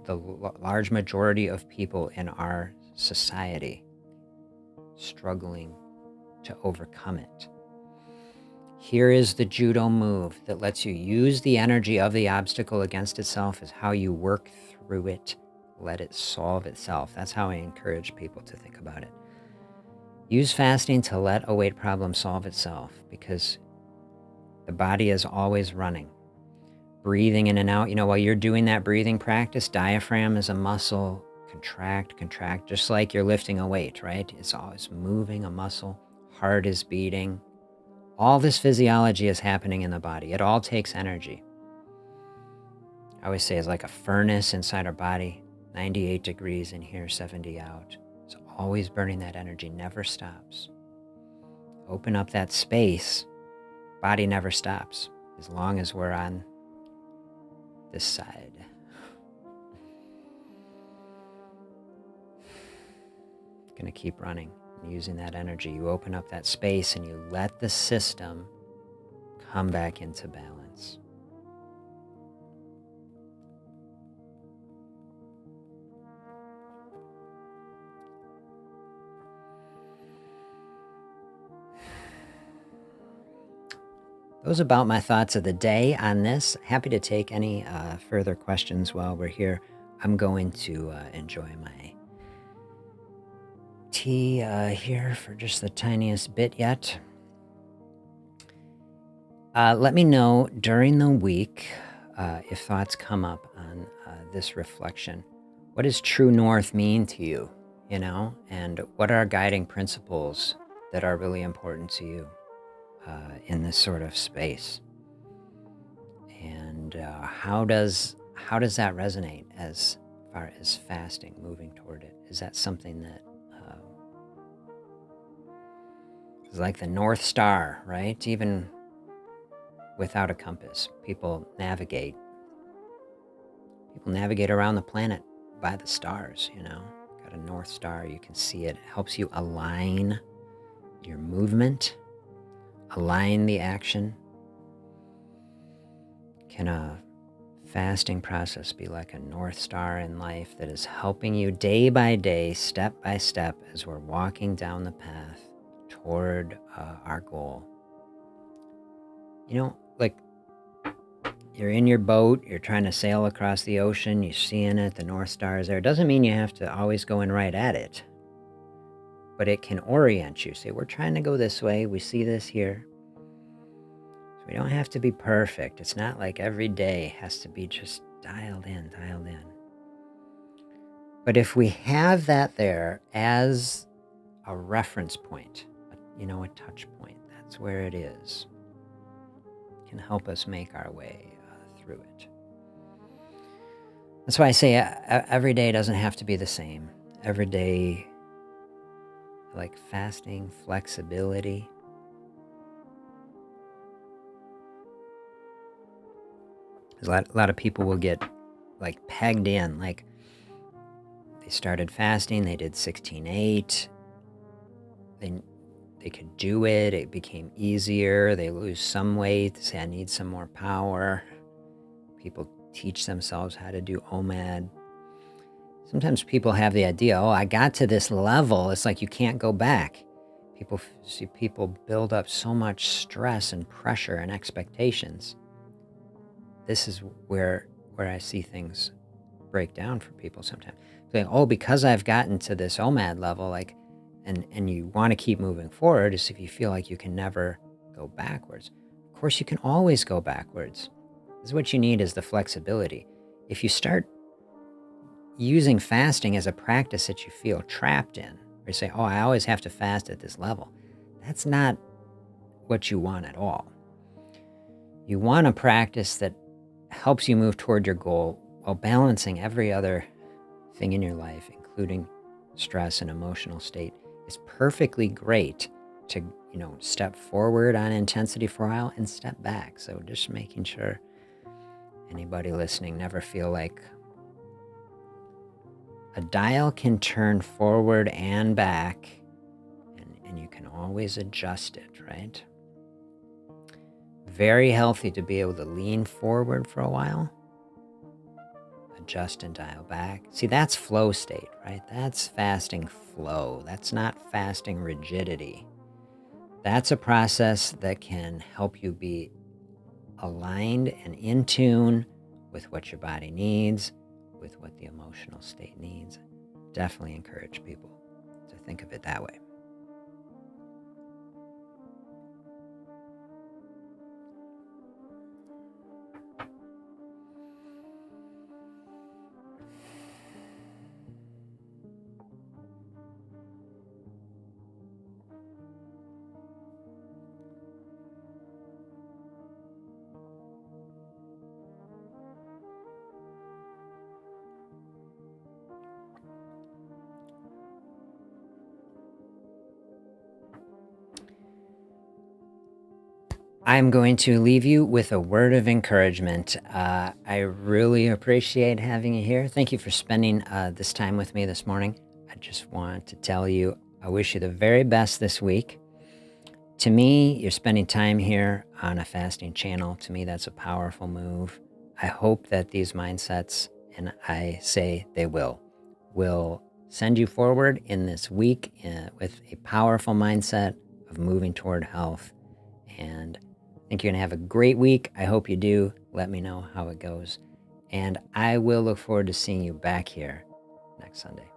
The large majority of people in our society struggling to overcome it. Here is the judo move that lets you use the energy of the obstacle against itself as how you work through it, let it solve itself. That's how I encourage people to think about it. Use fasting to let a weight problem solve itself, because the body is always running. Breathing in and out, while you're doing that breathing practice, diaphragm is a muscle, contract, just like you're lifting a weight, right? It's always moving a muscle, heart is beating. All this physiology is happening in the body. It all takes energy. I always say it's like a furnace inside our body, 98 degrees in here, 70 out. It's always burning that energy, never stops. Open up that space, body never stops, as long as we're on this side. Gonna keep running. Using that energy, you open up that space and you let the system come back into balance. those are about my thoughts of the day on this. Happy to take any further questions while we're here. I'm going to enjoy my tea here for just the tiniest bit yet. Let me know during the week if thoughts come up on this reflection. What does true north mean to you? You know, and what are guiding principles that are really important to you in this sort of space? And how does that resonate as far as fasting, moving toward it? Is that something that is like the North Star, right? Even without a compass, people navigate around the planet by the stars, you know. Got a North Star, you can see it. It helps you align your movement, align the action. Can a fasting process be like a North Star in life that is helping you day by day, step by step, as we're walking down the path toward our goal? You know, like you're in your boat, you're trying to sail across the ocean, you're seeing it, the North Star is there. It doesn't mean you have to always go in right at it, but it can orient you. Say, we're trying to go this way, we see this here. So we don't have to be perfect. It's not like every day has to be just dialed in. But if we have that there as a reference point, you know, a touch point, that's where it is. It can help us make our way through it. That's why I say every day doesn't have to be the same. Every day, like fasting, flexibility. A lot of people will get like pegged in, like they started fasting, they did 16-8, they could do it, it became easier, they lose some weight, they say, I need some more power. People teach themselves how to do OMAD. Sometimes people have the idea, oh, I got to this level, it's like you can't go back. People see people build up so much stress and pressure and expectations. This is where I see things break down for people sometimes. Saying, oh, because I've gotten to this OMAD level, like, and you want to keep moving forward, is if you feel like you can never go backwards. Of course, you can always go backwards. This is what you need, is the flexibility. If you start using fasting as a practice that you feel trapped in, or you say, oh, I always have to fast at this level, that's not what you want at all. You want a practice that helps you move toward your goal while balancing every other thing in your life, including stress and emotional state. Is perfectly great to, you know, step forward on intensity for a while and step back. So just making sure anybody listening never feel like a dial can turn forward and back, and you can always adjust it, right? Very healthy to be able to lean forward for a while, adjust and dial back. See, that's flow state, right? That's fasting flow. That's not fasting rigidity. That's a process that can help you be aligned and in tune with what your body needs, with what the emotional state needs. Definitely encourage people to think of it that way. I'm going to leave you with a word of encouragement. I really appreciate having you here. Thank you for spending this time with me this morning. I just want to tell you, I wish you the very best this week. To me, you're spending time here on a fasting channel. To me, that's a powerful move. I hope that these mindsets, and I say they will send you forward in this week with a powerful mindset of moving toward health. And I think you're going to have a great week. I hope you do. Let me know how it goes. And I will look forward to seeing you back here next Sunday.